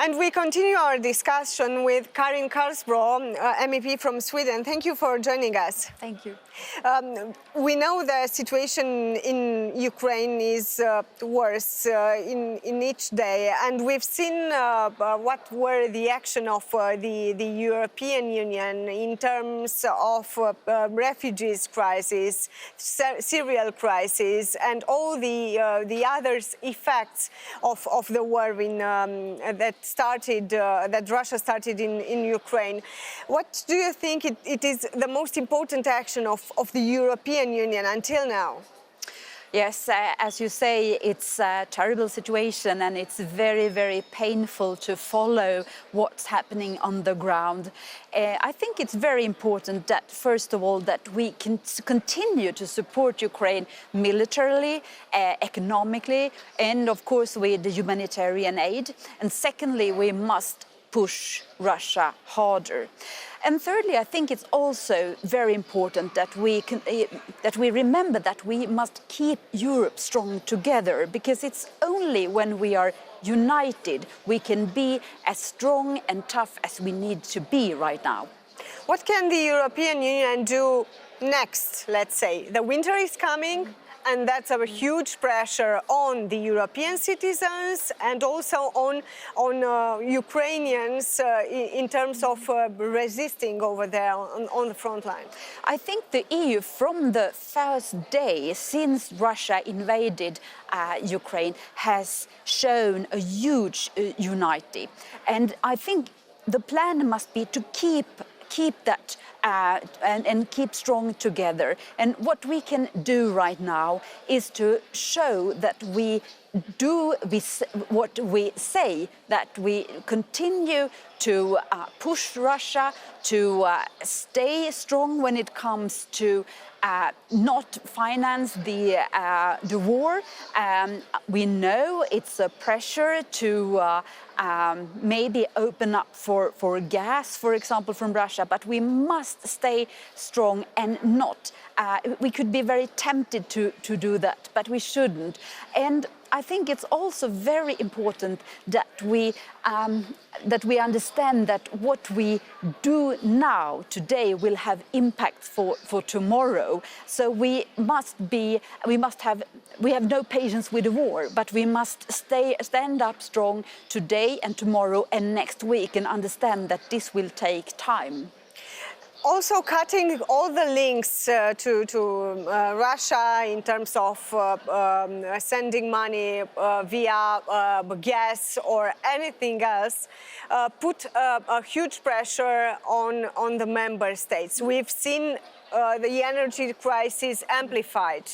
And we continue our discussion with Karlsobro, MEP from Sweden. Thank you for joining us. Thank you. We know the situation in Ukraine is worse in each day, and we've seen what were the action of the European Union in terms of refugees crisis, cereal crisis, and all the other effects of the war that Russia started in Ukraine. What do you think it is the most important action of the European Union until now? Yes, as you say, it's a terrible situation, and it's very, very painful to follow what's happening on the ground. I think it's very important that, first of all, that we can continue to support Ukraine militarily, economically, and of course with the humanitarian aid. And secondly, we must push Russia harder. And thirdly, I think it's also very important that we remember that we must keep Europe strong together, because it's only when we are united we can be as strong and tough as we need to be right now. What can the European Union do next, let's say? The winter is coming, and that's a huge pressure on the European citizens and also on Ukrainians in terms of resisting over there on the front line. I think the EU, from the first day since Russia invaded Ukraine, has shown a huge unity. And I think the plan must be to keep that and keep strong together. And what we can do right now is to show that we do what we say, that we continue to push Russia to stay strong when it comes to not finance the war. We know it's a pressure to maybe open up for gas, for example, from Russia, but we must stay strong and not. We could be very tempted to do that, but we shouldn't. And I think it's also very important that we understand that what we do now, today, will have impact for tomorrow. So we have no patience with the war, but we must stand up strong today and tomorrow and next week, and understand that this will take time. Also cutting all the links to Russia in terms of sending money via gas or anything else put a huge pressure on the member states. We've seen the energy crisis amplified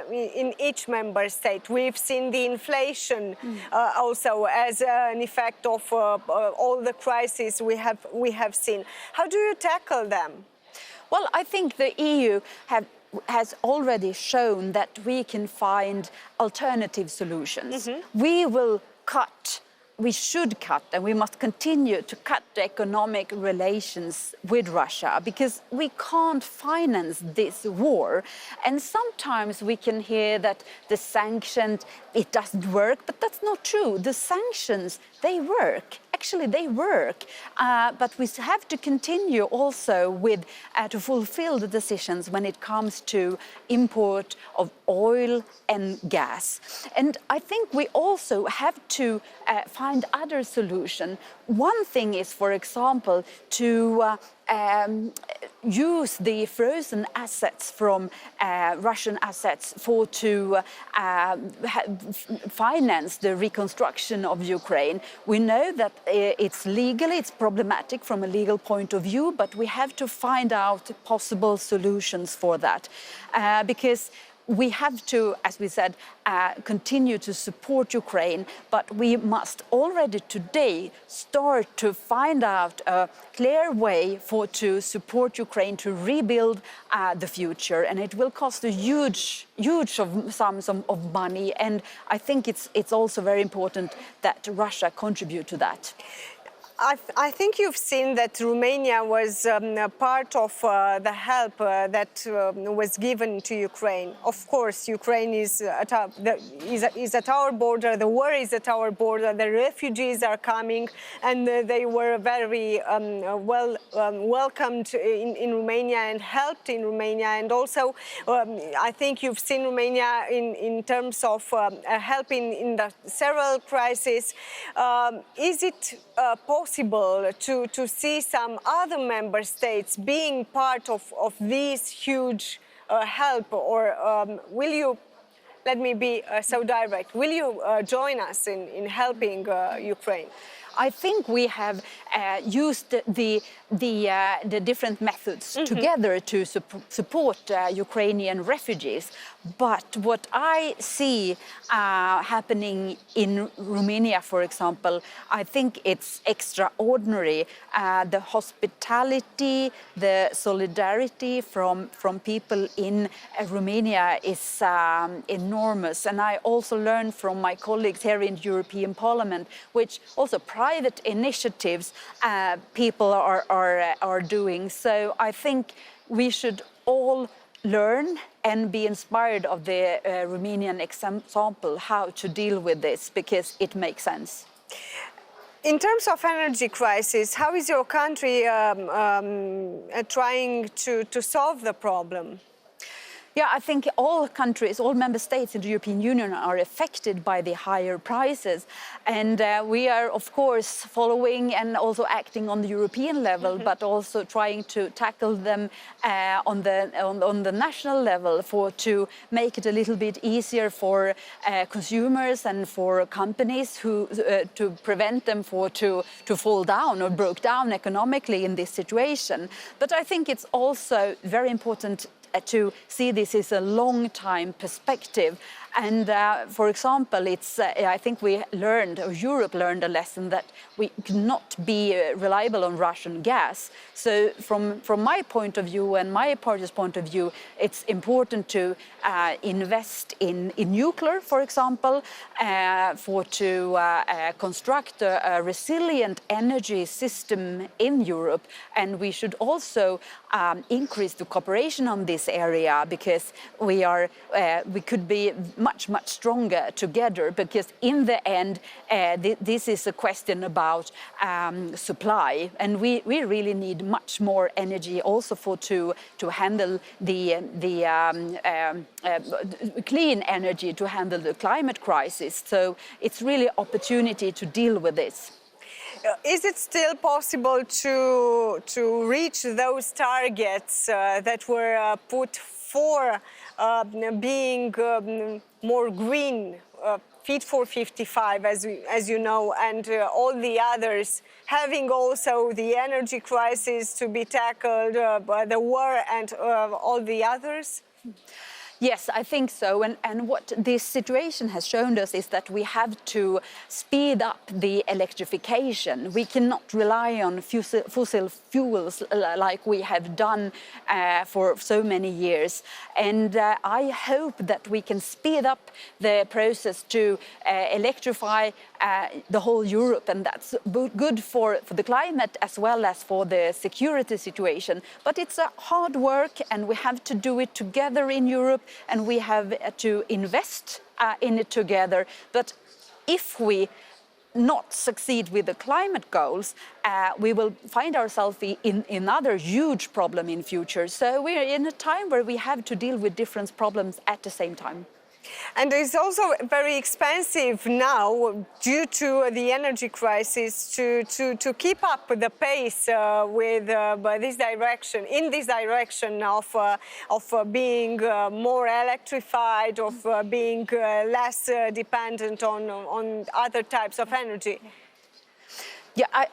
in each member state. We've seen the inflation also as an effect of all the crises we have seen. How do you tackle them? Well, I think the EU has already shown that we can find alternative solutions. We should cut, and we must continue to cut the economic relations with Russia, because we can't finance this war. And sometimes we can hear that the sanctions, it doesn't work, but that's not true. The sanctions, they work. Actually, they work, but we have to continue also with to fulfill the decisions when it comes to import of oil and gas. And I think we also have to find other solutions. One thing is, for example, to use the frozen assets from Russian assets to finance the reconstruction of Ukraine. We know that it's legally, it's problematic from a legal point of view, but we have to find out possible solutions for that, because we have to, as we said, continue to support Ukraine, but we must already today start to find out a clear way to support Ukraine to rebuild the future. And it will cost a huge sums of money. And I think it's also very important that Russia contribute to that. I think you've seen that Romania was a part of the help that was given to Ukraine. Of course, Ukraine is at our border, the war is at our border, the refugees are coming, and they were very welcomed in Romania and helped in Romania. And also, I think you've seen Romania in terms of helping in the cereal crisis. Is it possible to see some other member states being part of this huge help, or will you, let me be so direct, will you join us in helping Ukraine? I think we have used the different methods together to support Ukrainian refugees. But what I see happening in Romania, for example, I think it's extraordinary. The hospitality, the solidarity from people in Romania is enormous. And I also learned from my colleagues here in the European Parliament, which also private initiatives people are doing. So I think we should all learn and be inspired of the Romanian example, how to deal with this, because it makes sense. In terms of energy crisis, how is your country trying to solve the problem? Yeah, I think all countries, all member states in the European Union are affected by the higher prices. And we are, of course, following and also acting on the European level, but also trying to tackle them on the national level to make it a little bit easier for consumers and for companies to prevent them to fall down or broke down economically in this situation. But I think it's also very important to see this as a long-time perspective. And for example, I think we learned, or Europe learned a lesson that we cannot be reliable on Russian gas. So from my point of view and my party's point of view, it's important to invest in nuclear, for example, to construct a resilient energy system in Europe. And we should also increase the cooperation on this area, because we could be much stronger together, because in the end this is a question about supply, and we really need much more energy also to handle the clean energy, to handle the climate crisis. So it's really opportunity to deal with this. Is it still possible to reach those targets that were put for being more green, Fit for 55, as you know, and all the others, having also the energy crisis to be tackled, the war and all the others? Yes, I think so. And what this situation has shown us is that we have to speed up the electrification. We cannot rely on fossil fuels like we have done for so many years. And I hope that we can speed up the process to electrify the whole Europe. And that's good for the climate as well as for the security situation. But it's a hard work, and we have to do it together in Europe. And we have to invest in it together. But if we not succeed with the climate goals, we will find ourselves in another huge problem in future. So we're in a time where we have to deal with different problems at the same time. And it's also very expensive now, due to the energy crisis, to keep up the pace with this direction, in this direction of being more electrified, of being less dependent on other types of energy. Yeah,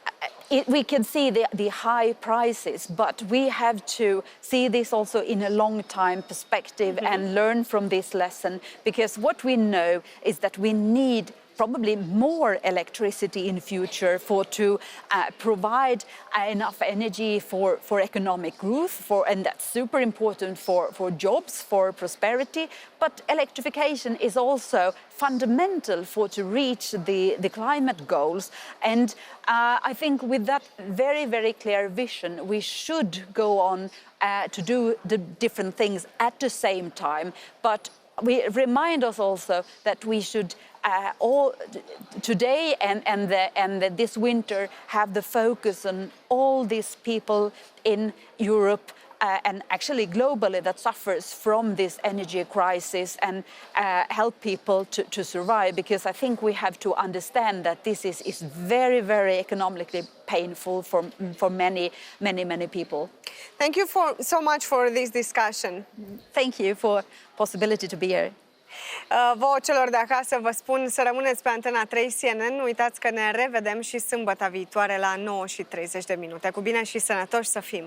we can see the high prices, but we have to see this also in a long-time perspective and learn from this lesson, because what we know is that we need probably more electricity in future to provide enough energy for economic growth, and that's super important for jobs, for prosperity. But electrification is also fundamental to reach the climate goals. And I think with that very, very clear vision, we should go on to do the different things at the same time. But we remind us also that we should all today and this winter have the focus on all these people in Europe and actually globally that suffers from this energy crisis, and help people to survive, because I think we have to understand that this is very, very economically painful for many people. Thank you so much for this discussion. Thank you for possibility to be here. Vouă celor de acasă vă spun să rămâneți pe Antena 3 CNN. Nu uitați că ne revedem și sâmbătă viitoare la 9:30. Cu bine și sănătoși să fim!